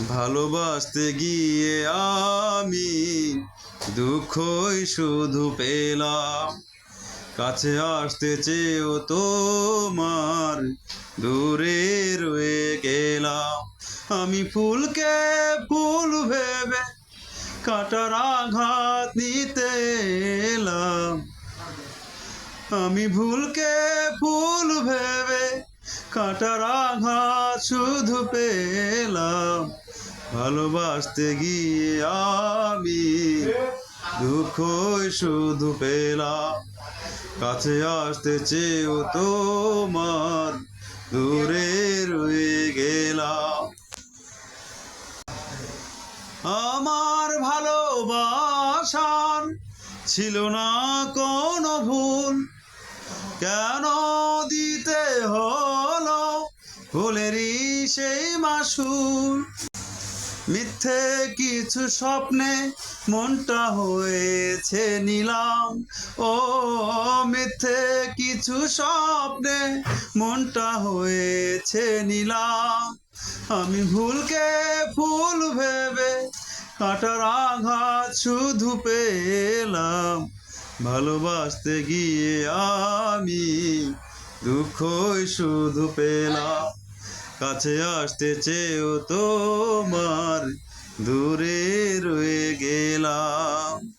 ভালোবাসতে গিয়ে আমি দুঃখই শুধু পেলাম। কাছে আসতে চেয়েও তোমার দূরে রয়ে গেলাম। আমি ফুলকে ফুল ভেবে কাটার আঘাত নিতে এলাম। আমি ভুলকে ফুল ভেবে কাটার আঘাত শুধু পেলাম। ভালোবাসতে গিয়ে আমি দুঃখই শুধু পেলাম। কাছে আসতে চেয়েও তোমার দূরে রয়ে গেলাম। আমার ভালোবাসার ছিল না কোনো ভুল, কেন দিতে হলো ভুলেরই সেই মাসুল। মিথ্যে কিছু স্বপ্নে মনটা হয়েছে নিলাম। ও মিথ্যে কিছু স্বপ্নে মনটা হয়েছে নিলাম। আমি ভুলকে ফুল ভেবে কাটার আঘাত শুধু পেলাম। ভালোবাসতে গিয়ে আমি দুঃখই শুধু পেলাম। কাছে আসতে চেয়েও তোমার দূরে রয়ে গেলাম।